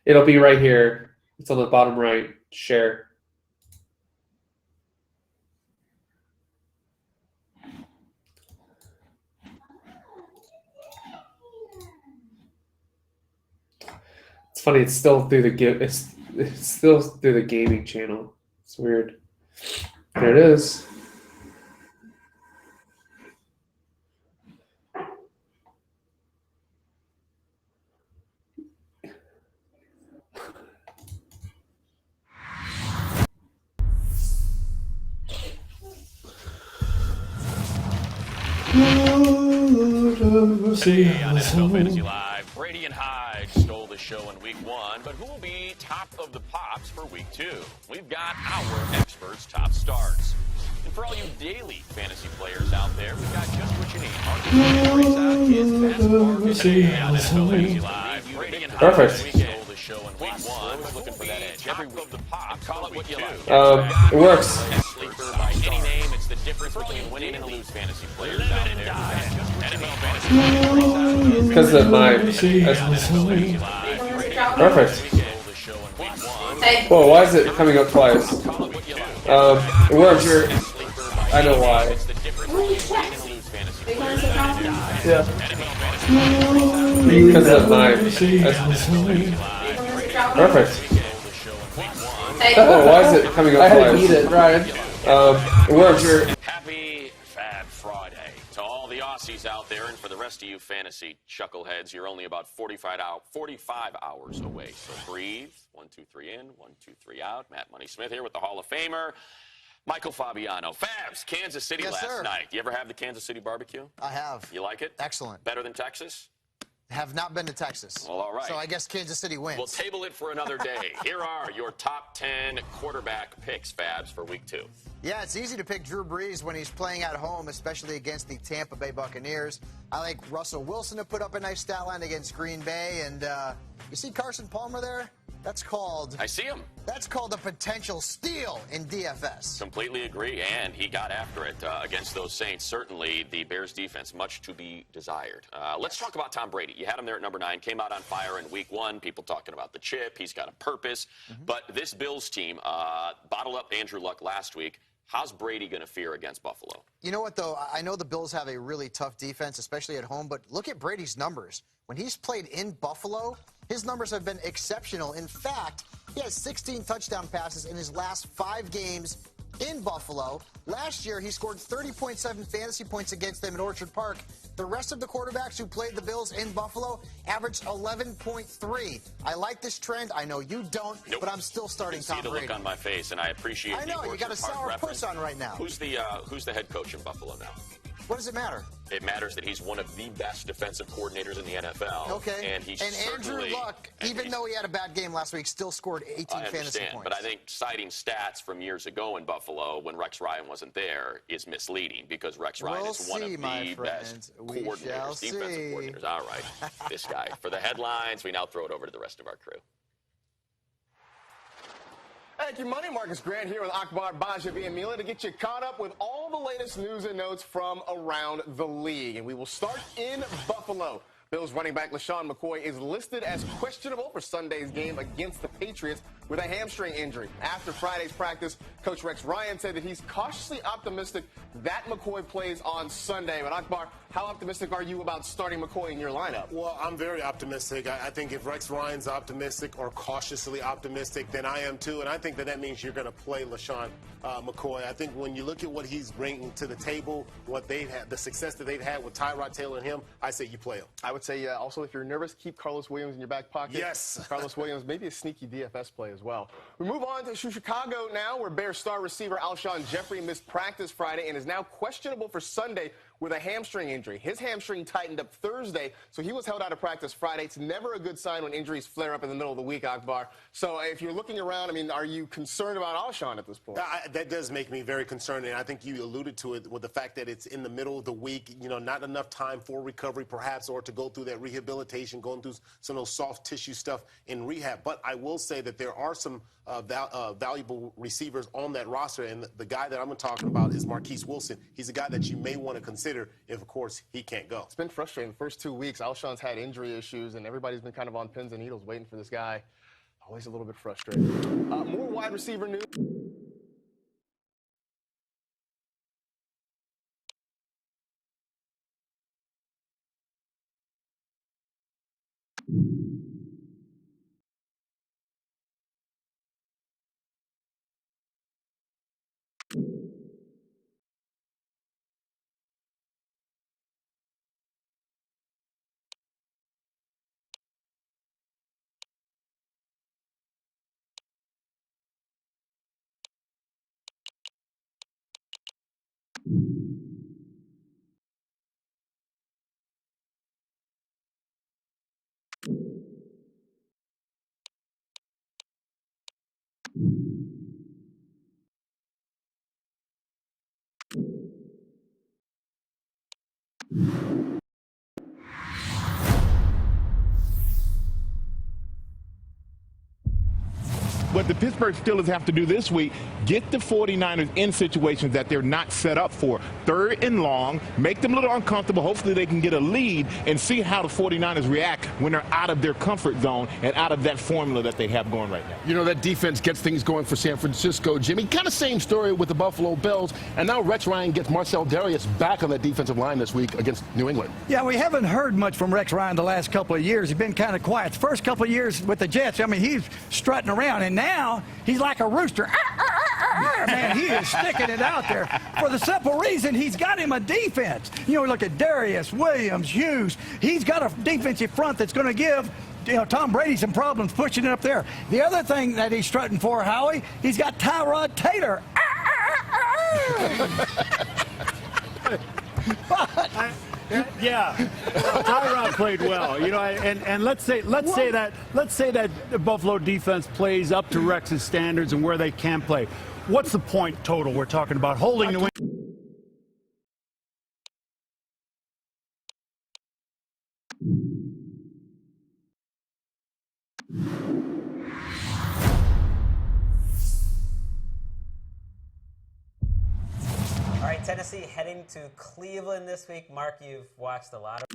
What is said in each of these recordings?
It'll be right here. It's on the bottom right. Share. It's funny. It's still through the it's still through the gaming channel. It's weird. There it is. Today on NFL Fantasy Live, Brady and Hyde stole the show in Week 1, but who will be top of the pops for Week 2? We've got our experts' top starts. And for all you daily fantasy players out there, we've got just what you need. Marcus breaks out his best market today on NFL Fantasy Live. Brady and Hyde Perfect. stole the show in Week 1, but looking for that edge every week. The pop, call it what you like. It works. Sleeper by any name, it's the difference between winning and lose fantasy players out there. NFL Fantasy Live. Because of my. Perfect. Whoa, why is it coming up twice? It works. I know why. Yeah. Because of my. Perfect. Whoa, why is it coming up twice? I had to eat it, Ryan. It works. Happy Fab Friday to all the Aussies out there, and for the rest of you fantasy chuckleheads, you're only about 45 hours away. So breathe. 1, 2, 3 in, 1, 2, 3 out. Matt Money Smith here with the Hall of Famer, Michael Fabiano. Fabs, Kansas City last night. You ever have the Kansas City barbecue? I have. You like it? Excellent. Better than Texas? Have not been to Texas. Well, all right. So I guess Kansas City wins. We'll table it for another day. Here are your top 10 quarterback picks, Fabs, for Week 2. Yeah, it's easy to pick Drew Brees when he's playing at home, especially against the Tampa Bay Buccaneers. I like Russell Wilson to put up a nice stat line against Green Bay. And you see Carson Palmer there? That's called... I see him. That's called a potential steal in DFS. Completely agree, and he got after it against those Saints. Certainly, the Bears' defense, much to be desired. Let's talk about Tom Brady. You had him there at number 9, came out on fire in Week 1. People talking about the chip. He's got a purpose. But this Bills team bottled up Andrew Luck last week. How's Brady going to fare against Buffalo? You know what, though? I know the Bills have a really tough defense, especially at home, but look at Brady's numbers. When he's played in Buffalo, his numbers have been exceptional. In fact, he has 16 touchdown passes in his last 5 games in Buffalo. Last year, he scored 30.7 fantasy points against them at Orchard Park. The rest of the quarterbacks who played the Bills in Buffalo averaged 11.3. I like this trend. I know you don't, but I'm still starting Tom Brady. I see the look on my face, and I appreciate I know, you got a sour puss on right now. Who's the head coach in Buffalo now? What does it matter? It matters that he's one of the best defensive coordinators in the NFL. Okay. And he's Andrew Luck, even though he had a bad game last week, still scored 18 fantasy points. But I think citing stats from years ago in Buffalo when Rex Ryan wasn't there is misleading because Rex Ryan is one of the best coordinators, defensive coordinators. All right, this guy. For the headlines, we now throw it over to the rest of our crew. Thank you, Money. Marcus Grant here with Akbar Bajavi and Mila to get you caught up with all the latest news and notes from around the league. And we will start in Buffalo. Bills running back LaShawn McCoy is listed as questionable for Sunday's game against the Patriots with a hamstring injury. After Friday's practice, Coach Rex Ryan said that he's cautiously optimistic that McCoy plays on Sunday. But Akbar, how optimistic are you about starting McCoy in your lineup? Well, I'm very optimistic. I think if Rex Ryan's optimistic or cautiously optimistic, then I am too. And I think that means you're going to play LaShawn McCoy. I think when you look at what he's bringing to the table, what they've had, the success that they've had with Tyrod Taylor and him, I say you play him. I would say also if you're nervous, keep Carlos Williams in your back pocket. Yes. Carlos Williams, maybe a sneaky DFS play as well. We move on to Chicago now, where Bears star receiver Alshon Jeffrey missed practice Friday and is now questionable for Sunday with a hamstring injury. His hamstring tightened up Thursday, so he was held out of practice Friday. It's never a good sign when injuries flare up in the middle of the week, Akbar. So if you're looking around, I mean, are you concerned about Alshon at this point? That does make me very concerned, and I think you alluded to it with the fact that it's in the middle of the week, you know, not enough time for recovery perhaps, or to go through that rehabilitation, going through some of those soft tissue stuff in rehab. But I will say that there are some valuable receivers on that roster, and the guy that I'm talking about is Marquise Wilson. He's a guy that you may want to consider consider if, of course, he can't go. It's been frustrating. The first 2 weeks, Alshon's had injury issues, and everybody's been kind of on pins and needles waiting for this guy. Always a little bit frustrating. More wide receiver news. What the Pittsburgh Steelers have to do this week, get the 49ers in situations that they're not set up for. 3rd and long, make them a little uncomfortable. Hopefully they can get a lead and see how the 49ers react when they're out of their comfort zone and out of that formula that they have going right now. You know, that defense gets things going for San Francisco, Jimmy. Kind of same story with the Buffalo Bills. And now Rex Ryan gets Marcel Darius back on that defensive line this week against New England. Yeah, we haven't heard much from Rex Ryan the last couple of years. He's been kind of quiet. The first couple of years with the Jets, I mean, he's strutting around. And now he's like a rooster. Man, he is sticking it out there for the simple reason he's got him a defense. You know, look at Darius, Williams, Hughes. He's got a defensive front that's going to give Tom Brady some problems pushing it up there. The other thing that he's strutting for, Howie, he's got Tyrod Taylor. Yeah, Tyrod played well, you know, and let's say that the Buffalo defense plays up to Rex's standards and where they can play. What's the point total we're talking about? Holding New England. All right, Tennessee heading to Cleveland this week. Mark, you've watched a lot of...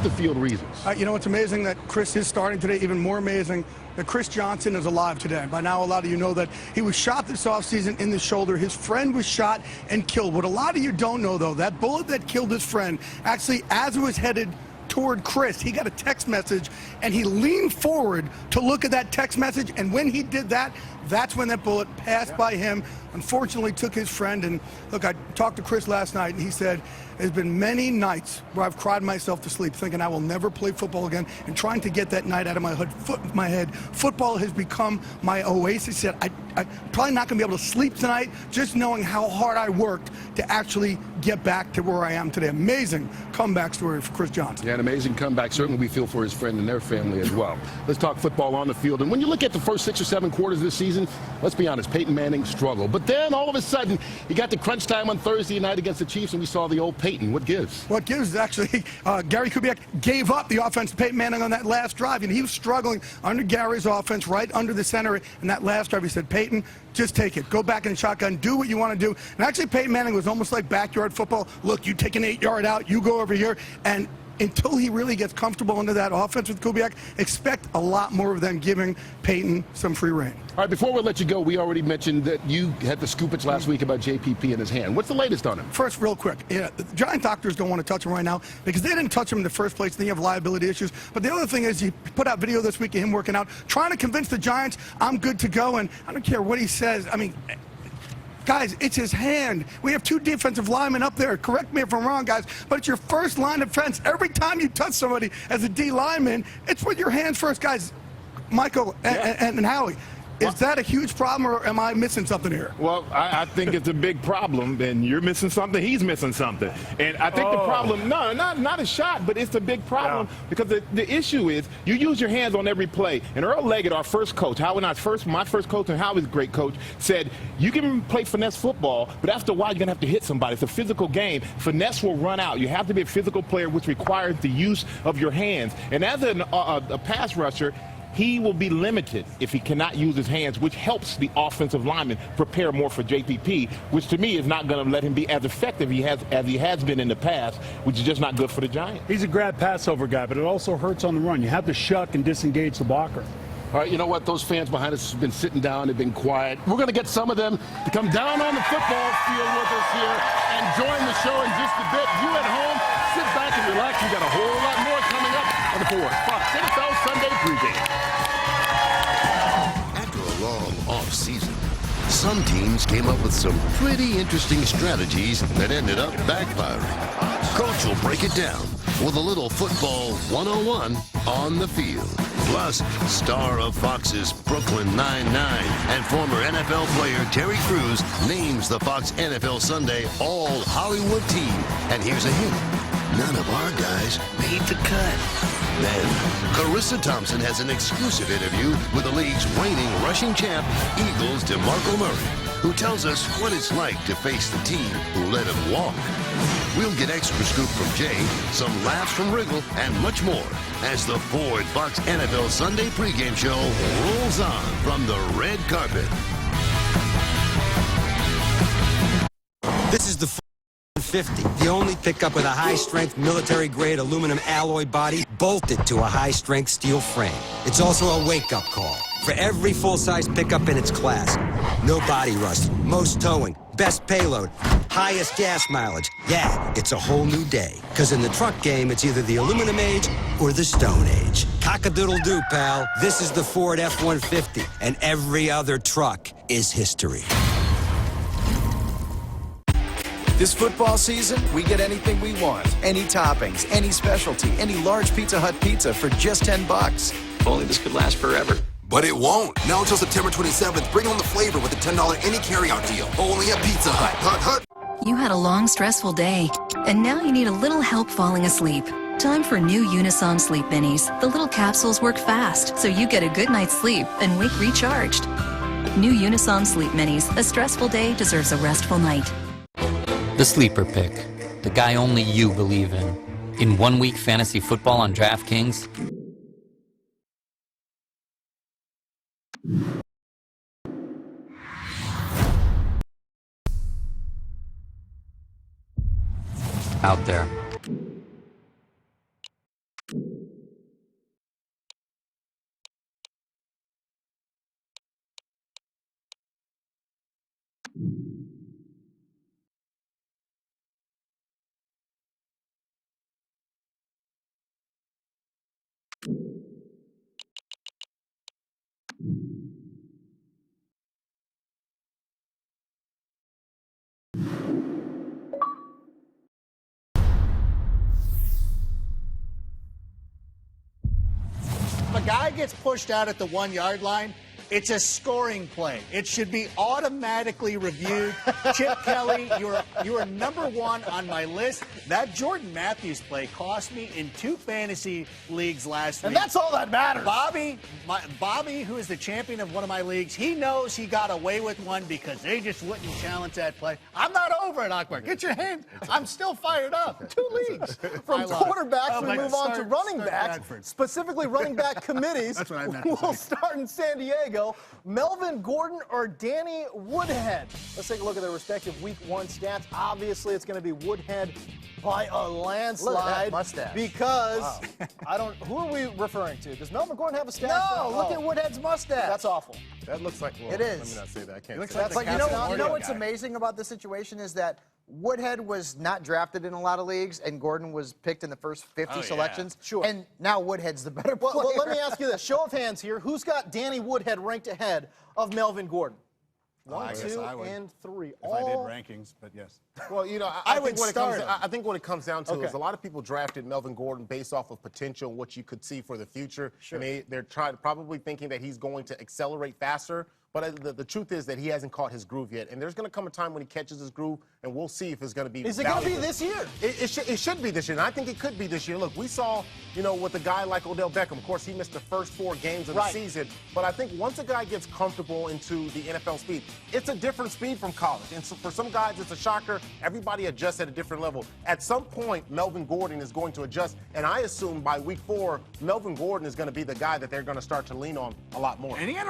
The field reasons. You know, it's amazing that Chris is starting today. Even more amazing that Chris Johnson is alive today. By now, a lot of you know that he was shot this offseason in the shoulder. His friend was shot and killed. What a lot of you don't know, though, that bullet that killed his friend, actually, as it was headed toward Chris, he got a text message, and he leaned forward to look at that text message, and when he did that, that's when that bullet passed by him, unfortunately took his friend. And look, I talked to Chris last night, and he said, there's been many nights where I've cried myself to sleep thinking I will never play football again, and trying to get that night out of my head. Football has become my oasis. He said, I'm probably not going to be able to sleep tonight just knowing how hard I worked to actually get back to where I am today. Amazing comeback story for Chris Johnson. Yeah, an amazing comeback. Certainly we feel for his friend and their family as well. Let's talk football on the field. And when you look at the first 6 or 7 quarters this season, let's be honest, Peyton Manning struggled. But then all of a sudden, he got to crunch time on Thursday night against the Chiefs, and we saw the old Peyton. What gives? What gives is actually Gary Kubiak gave up the offense to Peyton Manning on that last drive, and he was struggling under Gary's offense, right under the center. And that last drive, he said, Peyton, just take it. Go back in the shotgun. Do what you want to do. And actually, Peyton Manning was almost like backyard football. Look, you take an 8-yard out, you go over here, and until he really gets comfortable under that offense with Kubiak, expect a lot more of them giving Peyton some free rein. All right, before we let you go, we already mentioned that you had the scoopage last week about JPP in his hand. What's the latest on him? First, real quick, the Giant doctors don't want to touch him right now because they didn't touch him in the first place. They have liability issues. But the other thing is he put out video this week of him working out, trying to convince the Giants, I'm good to go, and I don't care what he says. I mean, guys, it's his hand. We have 2 defensive linemen up there. Correct me if I'm wrong, guys, but it's your first line of defense. Every time you touch somebody as a D lineman, it's with your hands first, guys. Michael and Howie, Is that a huge problem, or am I missing something here? Well, I think it's a big problem, and you're missing something, he's missing something. And I think the problem, no, not a shot, but it's a big problem because the issue is you use your hands on every play. And Earl Leggett, our first coach, my first coach and Howie's great coach, said you can play finesse football, but after a while you're going to have to hit somebody. It's a physical game. Finesse will run out. You have to be a physical player, which requires the use of your hands. And as a pass rusher, he will be limited if he cannot use his hands, which helps the offensive lineman prepare more for JPP, which to me is not going to let him be as effective as he has been in the past, which is just not good for the Giants. He's a grab pass-over guy, but it also hurts on the run. You have to shuck and disengage the blocker. All right, you know what? Those fans behind us have been sitting down. They've been quiet. We're going to get some of them to come down on the football field with us here and join the show in just a bit. You at home, sit back and relax. We got a whole lot more coming up on the Ford Fox NFL Sunday pregame. After a long off-season, some teams came up with some pretty interesting strategies that ended up backfiring. Coach will break it down with a little football 101 on the field. Plus, star of Fox's Brooklyn Nine-Nine and former NFL player Terry Crews names the Fox NFL Sunday All-Hollywood team. And here's a hint. None of our guys made the cut. Then, Carissa Thompson has an exclusive interview with the league's reigning rushing champ, Eagles' DeMarco Murray, who tells us what it's like to face the team who let him walk. We'll get extra scoop from Jay, some laughs from Riggle, and much more as the Ford Fox NFL Sunday pregame show rolls on from the red carpet. This is the 50, the only pickup with a high-strength military-grade aluminum alloy body bolted to a high-strength steel frame. It's also a wake-up call for every full-size pickup in its class. No body rust, most towing, best payload, highest gas mileage. Yeah, it's a whole new day. Because in the truck game, it's either the aluminum age or the stone age. Cock-a-doodle-doo, pal. This is the Ford F-150, and every other truck is history. This football season, we get anything we want. Any toppings, any specialty, any large Pizza Hut pizza for just $10. If only this could last forever. But it won't. Now until September 27th, bring on the flavor with a $10 any carry-out deal. Only at Pizza Hut. Hut. You had a long, stressful day, and now you need a little help falling asleep. Time for new Unisom Sleep Minis. The little capsules work fast, so you get a good night's sleep and wake recharged. New Unisom Sleep Minis. A stressful day deserves a restful night. The Sleeper Pick, the guy only you believe in 1 week fantasy football on DraftKings. Out there. If a guy gets pushed out at the 1 yard line, it's a scoring play. It should be automatically reviewed. Chip Kelly, you are number one on my list. That Jordan Matthews play cost me in 2 fantasy leagues last week. And that's all that matters. Bobby, who is the champion of one of my leagues, he knows he got away with one because they just wouldn't challenge that play. I'm not over it, Akbar. Get your hands. I'm still fired up. 2 leagues. From quarterbacks, we move on to running backs, Bradford. specifically running back committees. That's what I meant. We'll start in San Diego. Melvin Gordon or Danny Woodhead? Let's take a look at their respective Week 1 stats. Obviously, it's going to be Woodhead by a landslide. Look at that mustache. Because Wow. who are we referring to? Does Melvin Gordon have a stash? No, look at Woodhead's mustache. That's awful. That looks like, well, It is. let me not say that. I can't looks say like that. the You know what's guy. amazing about this situation is that Woodhead was not drafted in a lot of leagues, and Gordon was picked in the first 50 selections. Sure. And now Woodhead's the better player. Well, let me ask you this. Show of hands here. Who's got Danny Woodhead ranked ahead of Melvin Gordon? I guess 2, I would. and 3. If I did rankings, but yes. Well, you know, I think would what it start comes, him. I think what it comes down to Okay. is a lot of people drafted Melvin Gordon based off of potential and what you could see for the future. Sure. And they're probably thinking that he's going to accelerate faster. But the truth is that he hasn't caught his groove yet. And there's going to come a time when he catches his groove, and we'll see if it's going to be Is it going to be valuable. this year? It should be this year, and I think it could be this year. Look, we saw, you know, with a guy like Odell Beckham, of course, he missed the first 4 games of the season. But I think once a guy gets comfortable into the NFL speed, it's a different speed from college. And so for some guys, it's a shocker. Everybody adjusts at a different level. At some point, Melvin Gordon is going to adjust, and I assume by week 4, Melvin Gordon is going to be the guy that they're going to start to lean on a lot more. And he had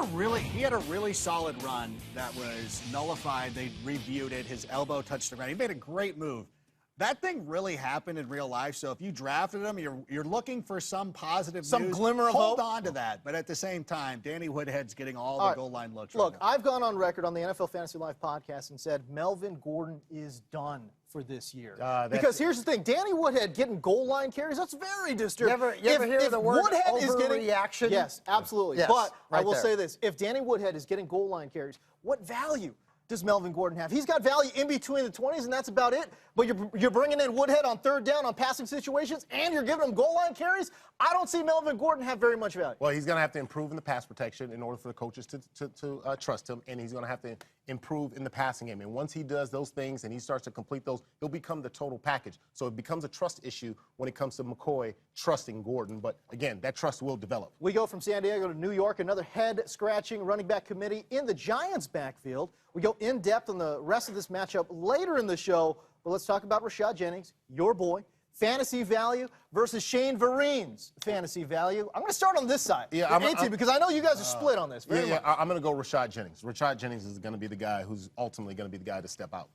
a really solid run that was nullified. They reviewed it. His elbow touched the ground. He made a great move. That thing really happened in real life. So if you drafted him, you're looking for some positive Some news. glimmer of Hold hope. on to that. But at the same time, Danny Woodhead's getting all the All right. goal line looks. Look, right now. I've gone on record on the NFL Fantasy Life podcast and said Melvin Gordon is done for this year. Because here's the thing, Danny Woodhead getting goal line carries, that's very disturbing. You ever hear the word Woodhead is getting overreaction? Yes, absolutely. Yes, but I right will there. say this, if Danny Woodhead is getting goal line carries, what value does Melvin Gordon have? He's got value in between the 20s, and that's about it. But you're bringing in Woodhead on 3rd down on passing situations, and you're giving him goal line carries? I don't see Melvin Gordon have very much value. Well, he's going to have to improve in the pass protection in order for the coaches to trust him, and he's going to have to improve in the passing game. And once he does those things and he starts to complete those, he'll become the total package. So it becomes a trust issue when it comes to McCoy trusting Gordon. But again, that trust will develop. We go from San Diego to New York, another head-scratching running back committee in the Giants' backfield. We go in-depth on the rest of this matchup later in the show, but let's talk about Rashad Jennings, your boy. Fantasy value versus Shane Vereen's fantasy value. I'm going to start on this side, because I know you guys are split on this. Very much. I'm going to go Rashad Jennings. Rashad Jennings is going to be the guy who's ultimately going to be the guy to step out.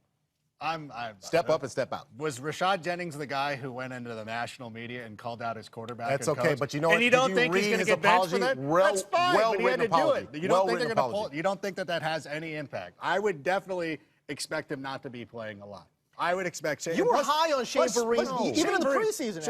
Step up and step out. Was Rashad Jennings the guy who went into the national media and called out his quarterback? That's and okay, coach? but you know and what? you Did don't you think he's read going to his get benched for apology? that? That's fine, but he had to do Well-written it. You don't think apology. they're going to pull? You don't think that has any impact? I would definitely expect him not to be playing a lot. I would expect Shane. You were high on Shane Vereen, even in the preseason.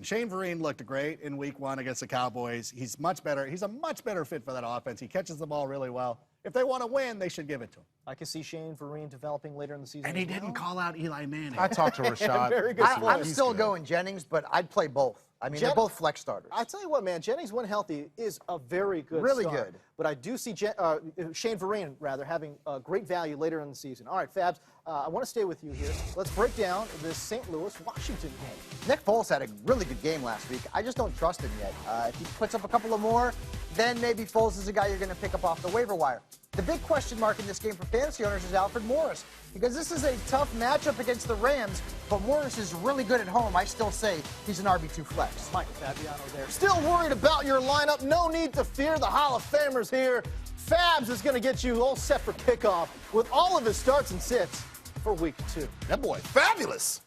Shane Vereen looked great in Week 1 against the Cowboys. He's much better. He's a much better fit for that offense. He catches the ball really well. If they want to win, they should give it to him. I can see Shane Vereen developing later in the season. And he didn't call out Eli Manning. I talked to Rashad. Very good I'm still going Jennings, but I'd play both. I mean, they're both flex starters. I tell you what, man, Jennings, when healthy, is a very good Really start. good. But I do see Shane Vereen, having great value later in the season. All right, Fabs, I want to stay with you here. Let's break down this St. Louis-Washington game. Nick Foles had a really good game last week. I just don't trust him yet. If he puts up a couple of more, then maybe Foles is a guy you're going to pick up off the waiver wire. The big question mark in this game for fantasy owners is Alfred Morris, because this is a tough matchup against the Rams, but Morris is really good at home. I still say he's an RB2 flex. Michael Fabiano there. Still worried about your lineup. No need to fear the Hall of Famers here. Fabs is going to get you all set for kickoff with all of his starts and sits for Week 2. That boy, fabulous.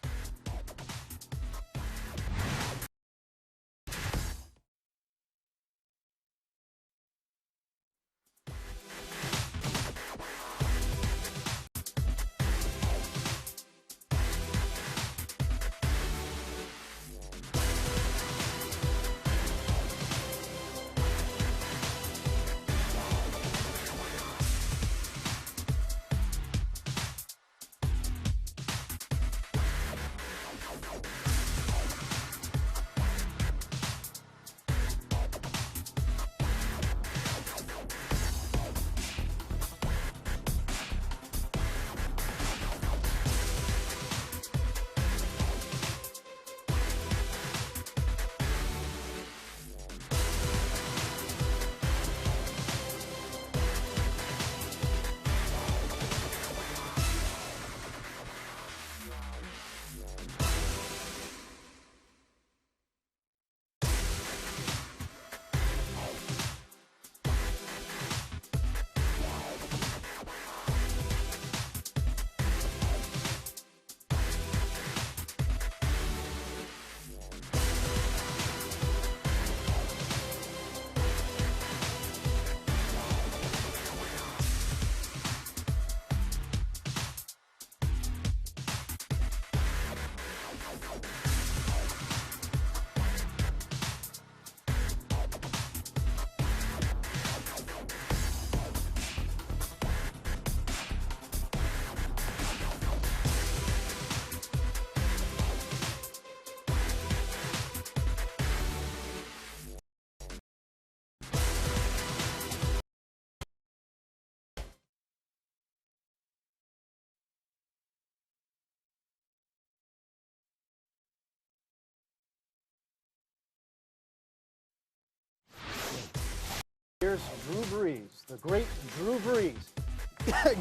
here's Drew Brees, the great Drew Brees,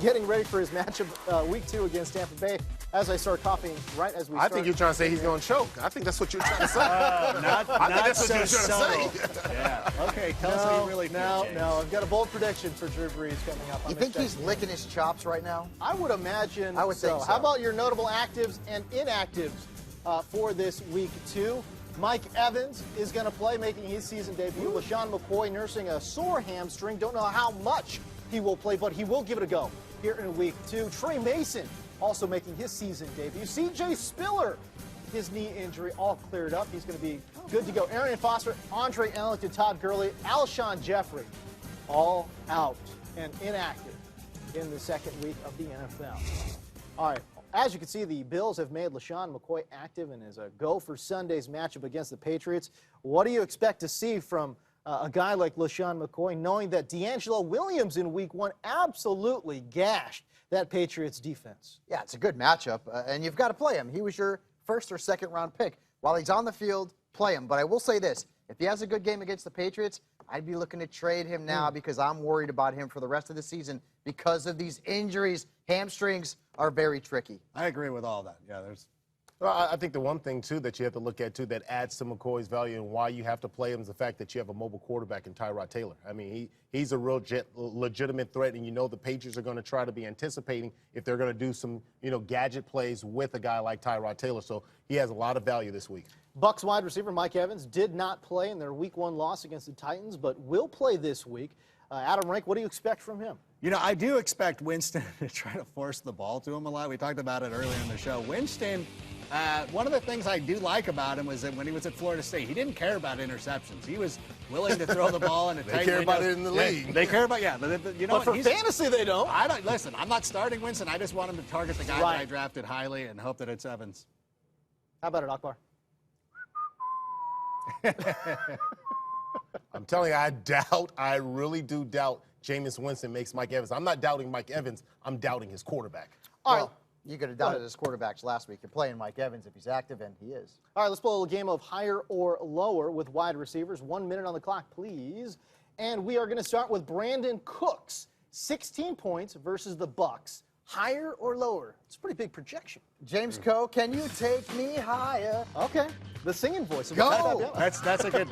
getting ready for his matchup week 2 against Tampa Bay. As I start coughing right as we start. I think you're trying to say he's going to choke. I think that's what you're trying to say. I think that's what you're trying to say. Yeah. Okay, tell us how you really feel, James. No, I've got a bold prediction for Drew Brees coming up. You think he's licking his chops right now? I would imagine I would think so. How about your notable actives and inactives for this week 2? Mike Evans is going to play, making his season debut. LaShawn McCoy nursing a sore hamstring. Don't know how much he will play, but he will give it a go here in week 2. Trey Mason also making his season debut. C.J. Spiller, his knee injury all cleared up. He's going to be good to go. Arian Foster, Andre Ellington, Todd Gurley, Alshon Jeffrey, all out and inactive in the second week of the NFL. All right. As you can see, the Bills have made LaShawn McCoy active and is a go for Sunday's matchup against the Patriots. What do you expect to see from a guy like LaShawn McCoy, knowing that D'Angelo Williams in week 1 absolutely gashed that Patriots defense? Yeah, it's a good matchup, and you've got to play him. He was your first or second round pick. While he's on the field, play him. But I will say this, if he has a good game against the Patriots, I'd be looking to trade him now because I'm worried about him for the rest of the season because of these injuries. Hamstrings are very tricky. I agree with all that. Yeah, there's. Well, I think the one thing, too, that you have to look at, too, that adds to McCoy's value and why you have to play him is the fact that you have a mobile quarterback in Tyrod Taylor. I mean, he's a real legitimate threat, and you know the Patriots are going to try to be anticipating if they're going to do some, gadget plays with a guy like Tyrod Taylor. So he has a lot of value this week. Bucs wide receiver Mike Evans did not play in their week 1 loss against the Titans, but will play this week. Adam Rank, what do you expect from him? I do expect Winston to try to force the ball to him a lot. We talked about it earlier in the show. Winston, one of the things I do like about him was that when he was at Florida State, he didn't care about interceptions. He was willing to throw the ball in a tight window. They care about it in the league. They care about, But for fantasy, they don't. Listen, I'm not starting Winston. I just want him to target the guy that I drafted highly and hope that it's Evans. How about it, Akbar? I'm telling you, I really do doubt Jameis Winston makes Mike Evans. I'm not doubting Mike Evans. I'm doubting his quarterback. Well, you could have doubted his quarterbacks last week. You're playing Mike Evans if he's active, and he is. All right, let's play a little game of higher or lower with wide receivers. 1 minute on the clock, please. And we are going to start with Brandon Cooks. 16 points versus the Bucs. Higher or lower? It's a pretty big projection. James Coe, can you take me higher? Okay. The singing voice. Go! That's a good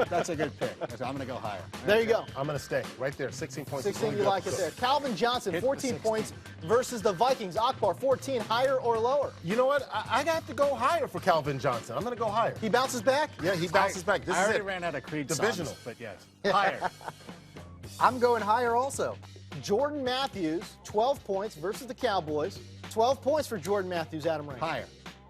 pick. I'm going to go higher. There you go. I'm going to stay right there. 16 points. 16, you like it there. Calvin Johnson, 14 points versus the Vikings. Akbar, 14, higher or lower? You know what? I have to go higher for Calvin Johnson. I'm going to go higher. He bounces back? Yeah, he bounces back. This I is already it. ran out of Creed Divisional. songs, but yes, higher. I'm going higher also. Jordan Matthews, 12 points versus the Cowboys. 12 points for Jordan Matthews, Adam Ray. Higher.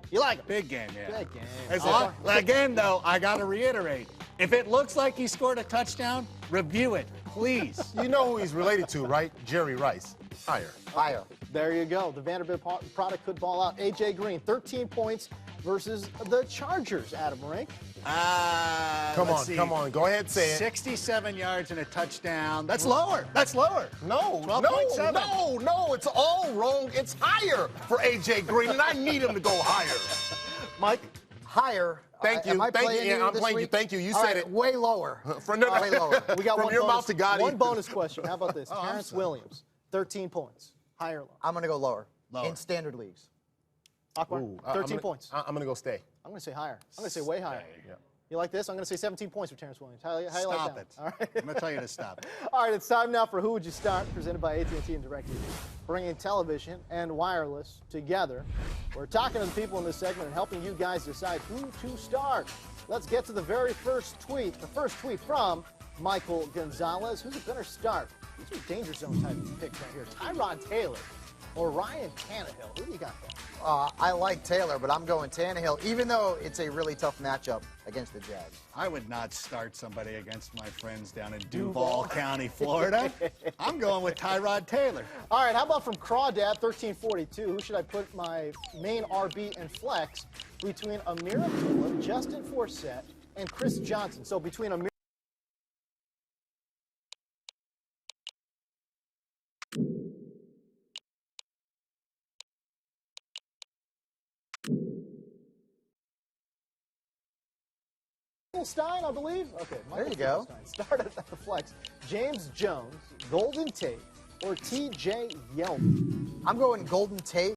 You like him? Big game, yeah. Big game. Again, though, I got to reiterate, if it looks like he scored a touchdown, review it, please. You know who he's related to, right? Jerry Rice. Higher. Higher. There you go. The Vanderbilt product could ball out. A.J. Green, 13 points versus the Chargers, Adam Rank. Come on. Go ahead, say it. 67 yards and a touchdown. That's lower. No, 12.7. no. It's all wrong. It's higher for A.J. Green, and I need him to go higher. Mike? Higher. Thank you. Am I Thank you. playing Yeah, I'm this playing you. week? Thank you. You All said right, it. way lower. Way lower. We got From one your bonus, mouth to God. one bonus question. How about this? Oh, Terrence Williams, 13 points. Higher or lower? I'm going to go lower. Lower. In standard leagues. Akbar, Ooh, 13 points. I'm going to go stay. I'm going to say higher. I'm going to say way higher. Yeah. You like this? I'm going to say 17 points for Terrence Williams. How you like Stop that? it. All right. I'm going to tell you to stop it. All right, it's time now for Who Would You Start, presented by AT&T and DirecTV. Bringing television and wireless together. We're talking to the people in this segment and helping you guys decide who to start. Let's get to the very first tweet. The first tweet from Michael Gonzalez. Who's a better start? These are danger zone type picks right here. Tyrod Taylor or Ryan Tannehill. Who do you got there? I like Taylor, but I'm going Tannehill, even though it's a really tough matchup against the Jags. I would not start somebody against my friends down in Duval County, Florida. I'm going with Tyrod Taylor. All right, how about from Crawdad, 1342? Who should I put my main RB and flex between Amir Abdullah, Justin Forsett, and Chris Johnson? So between Amir Stein, I believe. Okay, There you go. Stein. Started at the flex. James Jones, Golden Tate, or T.J. Yeldon. I'm going Golden Tate.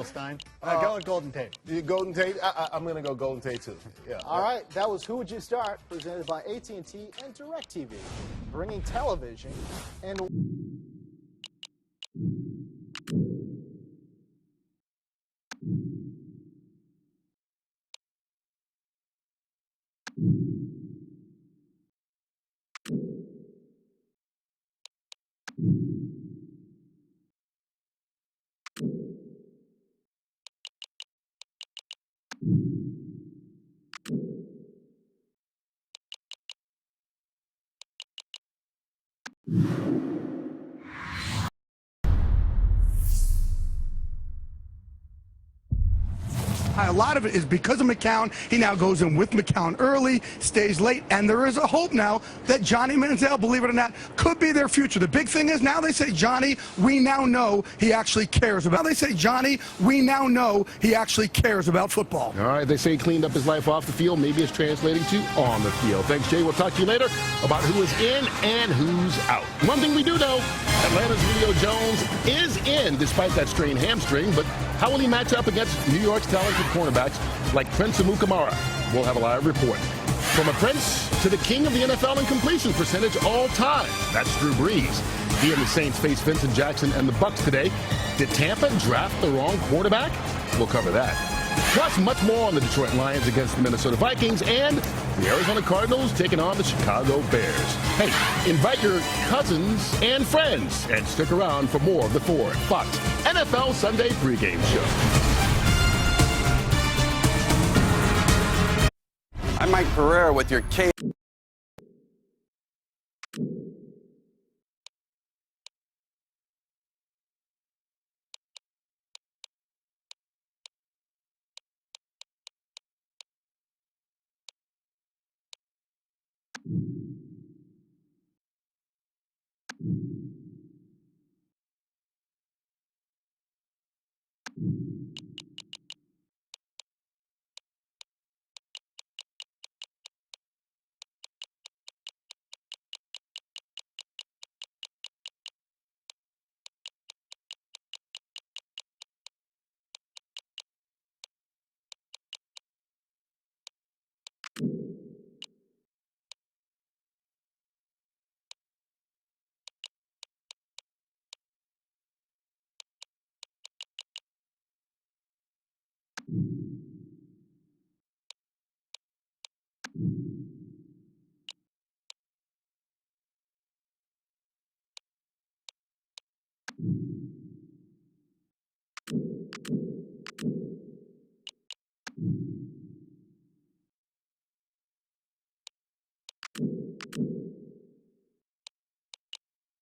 Stein. Go with Golden Tate. Golden Tate? I'm going to go Golden Tate, too. Yeah. All right, that was Who Would You Start, presented by AT&T and DirecTV, bringing television and... A lot of it is because of McCown. He now goes in with McCown early, stays late, and there is a hope now that Johnny Manziel, believe it or not, could be their future. The big thing is now they say, Johnny, we now know he actually cares about. Now they say, Johnny, we now know he actually cares about football. All right, they say he cleaned up his life off the field. Maybe it's translating to on the field. Thanks, Jay. We'll talk to you later about who is in and who's out. One thing we do know, Atlanta's Julio Jones is in despite that strained hamstring, but how will he match up against New York's talented cornerbacks like Prince Amukamara? We'll have a live report. From a Prince to the king of the NFL in completion percentage all time, that's Drew Brees. He and the Saints face Vincent Jackson and the Bucs today. Did Tampa draft the wrong quarterback? We'll cover that. Plus, much more on the Detroit Lions against the Minnesota Vikings and the Arizona Cardinals taking on the Chicago Bears. Hey, invite your cousins and friends and stick around for more of the Ford Fox NFL Sunday pregame show. I'm Mike Pereira with your K.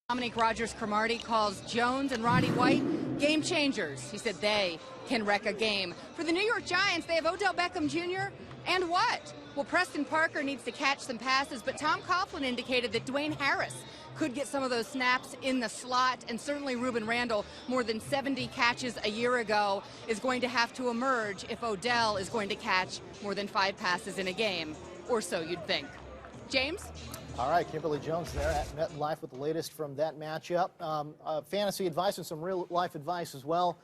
Dominique Rodgers-Cromartie calls Jones and Roddy White game changers. He said they can wreck a game. For the New York Giants, they have Odell Beckham Jr. and what? Well, Preston Parker needs to catch some passes, but Tom Coughlin indicated that Dwayne Harris could get some of those snaps in the slot, and certainly Ruben Randle, more than 70 catches a year ago, is going to have to emerge if Odell is going to catch more than 5 passes in a game, or so you'd think. James? All right, Kimberly Jones there at MetLife with the latest from that matchup. Fantasy advice and some real-life advice as well.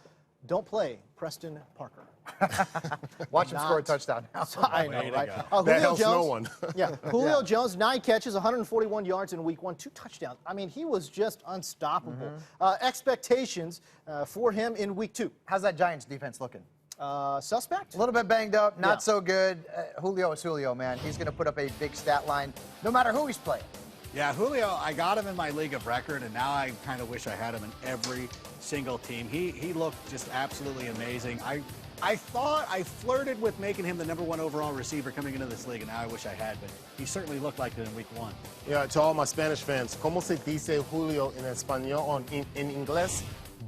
Don't play Preston Parker. Watch him score a touchdown. I know, right? That helps no one. Julio Jones, 9 catches, 141 yards in week 1, 2 touchdowns. I mean, he was just unstoppable. Expectations for him in week 2. How's that Giants defense looking? Suspect. A little bit banged up, not so good. Julio is Julio, man. He's going to put up a big stat line no matter who he's playing. Yeah, Julio, I got him in my league of record, and now I kind of wish I had him in every single team. He looked just absolutely amazing. I thought I flirted with making him the #1 overall receiver coming into this league, and now I wish I had, but he certainly looked like it in week 1. Yeah, to all my Spanish fans, ¿cómo se dice Julio en español in English?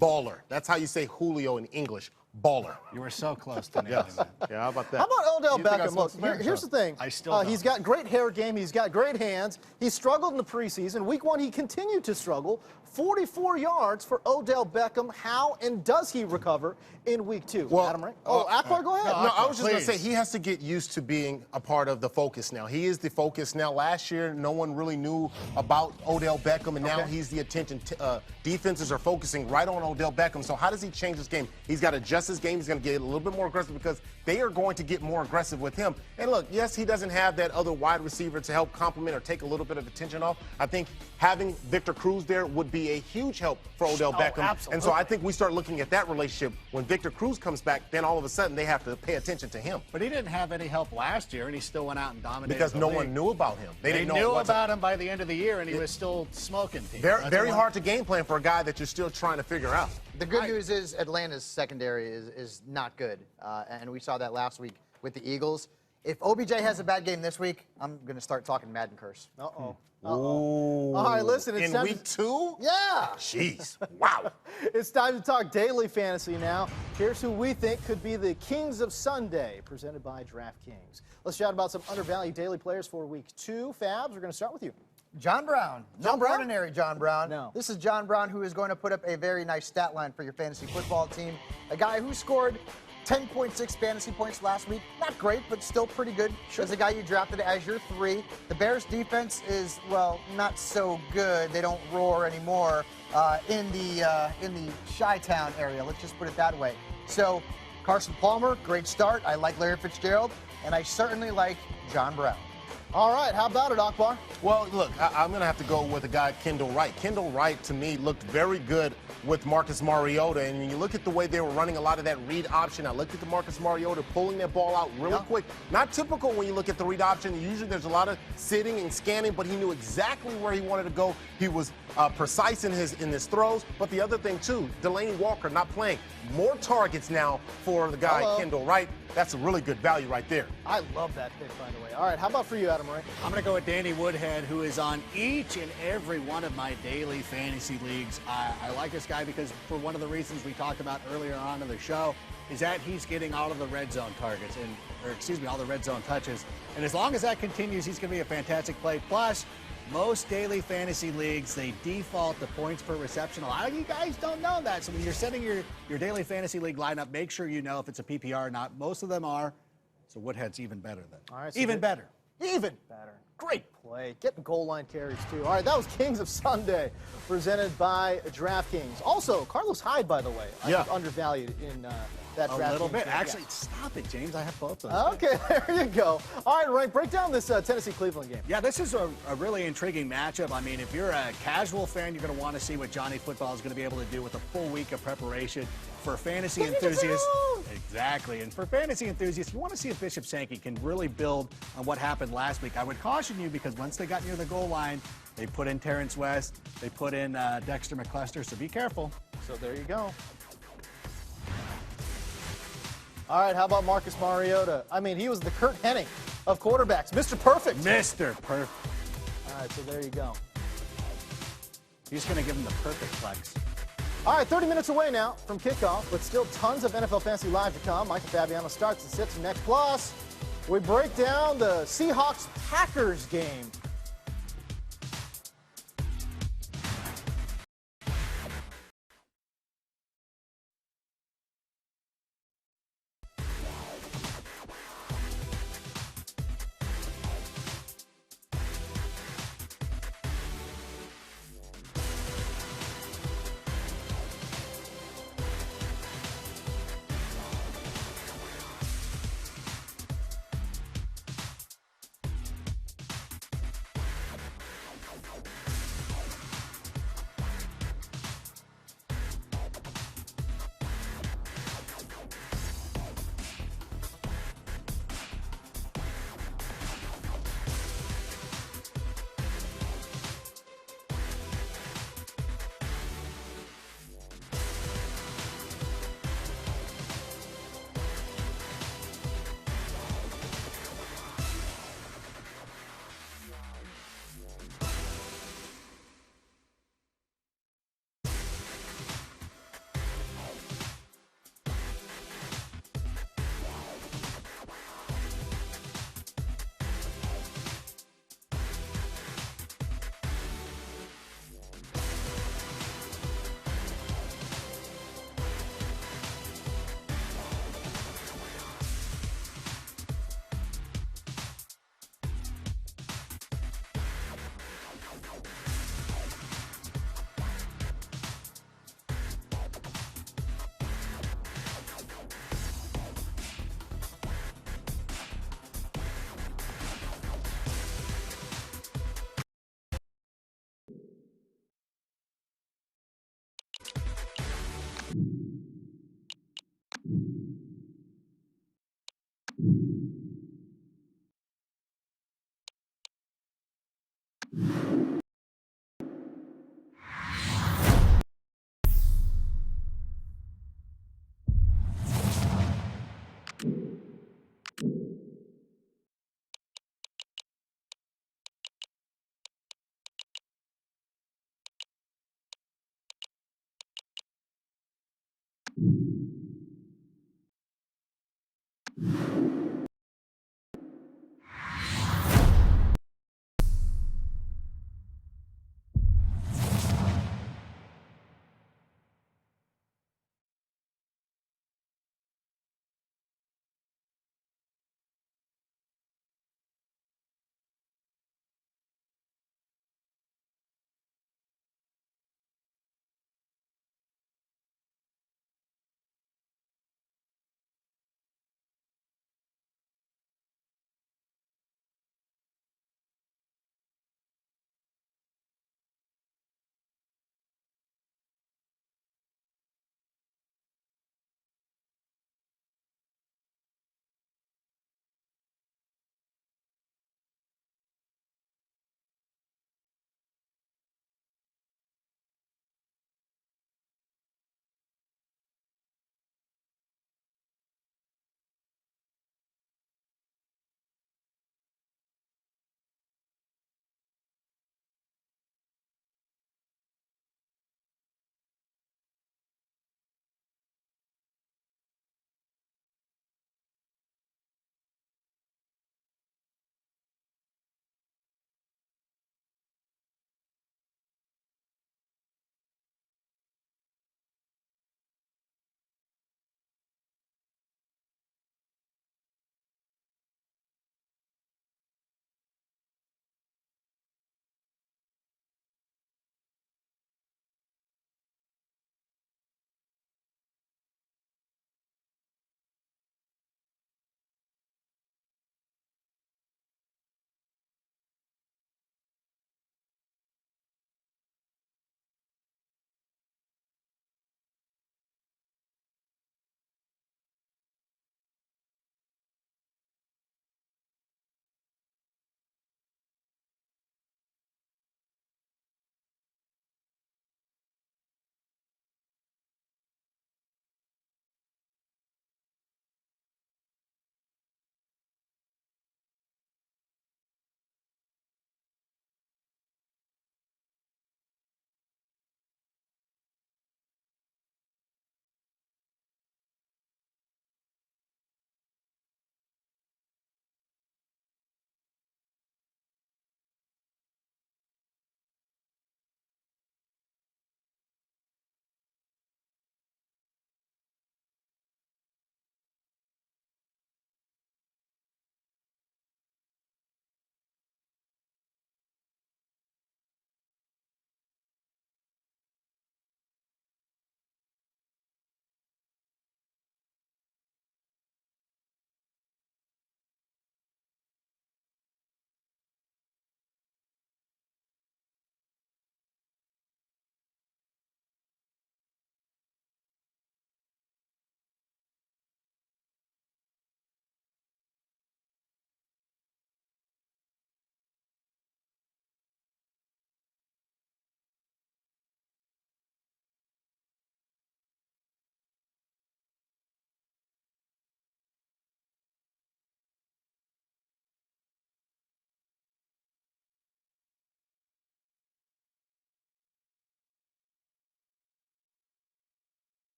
Baller. That's how you say Julio in English. baller. You were so close to nailing Yes. that. Yeah, how about that? How about Odell You think I Beckham? smoked Look, some bears, here's huh? the thing. I still don't. He's got great hair game. He's got great hands. He struggled in the preseason. Week 1, he continued to struggle. 44 yards for Odell Beckham. How and does he recover in week 2? Well, Adam, right? Oh, Akbar, go ahead. No, I was just going to say please. he has to get used to being a part of the focus now. He is the focus now. Last year, no one really knew about Odell Beckham, and now he's the attention. Defenses are focusing right on Odell Beckham. So how does he change his game? He's got to adjust his game. He's going to get a little bit more aggressive because they are going to get more aggressive with him. And look, yes, he doesn't have that other wide receiver to help complement or take a little bit of attention off. I think having Victor Cruz there would be a huge help for Odell Beckham. Absolutely. And so I think we start looking at that relationship. When Victor Cruz comes back, then all of a sudden they have to pay attention to him. But he didn't have any help last year, and he still went out and dominated. Because the no league. one knew about him. They didn't know knew what's about him by the end of the year, and he was still smoking people. Very hard to game plan for a guy that you're still trying to figure out. The good news is Atlanta's secondary is not good, and we saw that last week with the Eagles. If OBJ has a bad game this week, I'm going to start talking Madden curse. Uh-oh. Ooh. All right, listen. It's In time week 2? Yeah. Jeez. Wow. It's time to talk daily fantasy now. Here's who we think could be the Kings of Sunday, presented by DraftKings. Let's chat about some undervalued daily players for week 2. Fabs, we're going to start with you. John Brown. John No Brown? ordinary John Brown. No. This is John Brown, who is going to put up a very nice stat line for your fantasy football team. A guy who scored 10.6 fantasy points last week. Not great, but still pretty good. As a guy you drafted as your 3. The Bears' defense is, well, not so good. They don't roar anymore in the Chi-Town area. Let's just put it that way. So Carson Palmer, great start. I like Larry Fitzgerald, and I certainly like John Brown. All right, how about it, Akbar? Well, look, I'm going to have to go with a guy, Kendall Wright. Kendall Wright, to me, looked very good with Marcus Mariota. And when you look at the way they were running a lot of that read option, I looked at the Marcus Mariota pulling that ball out really quick. Not typical when you look at the read option. Usually there's a lot of sitting and scanning, but he knew exactly where he wanted to go. He was precise in his throws. But the other thing, too, Delaney Walker not playing. More targets now for the guy, Kendall Wright. That's a really good value right there. I love that pick, by the way. All right, how about for you, Adam Ray? I'm going to go with Danny Woodhead, who is on each and every one of my daily fantasy leagues. I like this guy because for one of the reasons we talked about earlier on in the show is that he's getting all of the red zone targets, all the red zone touches. And as long as that continues, he's going to be a fantastic play. Plus, most daily fantasy leagues, they default to points per reception. A lot of you guys don't know that. So when you're setting your daily fantasy league lineup, make sure you know if it's a PPR or not. Most of them are. So Woodhead's even better then. All right, so even better. Even better. Great play. Getting goal line carries, too. All right, that was Kings of Sunday, presented by DraftKings. Also, Carlos Hyde, by the way, I think undervalued in that DraftKings. A little bit. game. Actually, stop it, James. I have both of them. Okay, there you go. All right, Rank, break down this Tennessee-Cleveland game. Yeah, this is a really intriguing matchup. I mean, if you're a casual fan, you're going to want to see what Johnny Football is going to be able to do with a full week of preparation. For fantasy enthusiasts, exactly. And for fantasy enthusiasts, you want to see if Bishop Sankey can really build on what happened last week. I would caution you because once they got near the goal line, they put in Terrence West, they put in Dexter McCluster, so be careful. So there you go. All right, how about Marcus Mariota? I mean, he was the Kurt Hennig of quarterbacks. Mr. Perfect. Mr. Perfect. All right, so there you go. He's going to give him the perfect flex. All right, 30 minutes away now from kickoff, but still tons of NFL Fantasy Live to come. Michael Fabiano starts the 6 next. Plus, we break down the Seahawks-Packers game.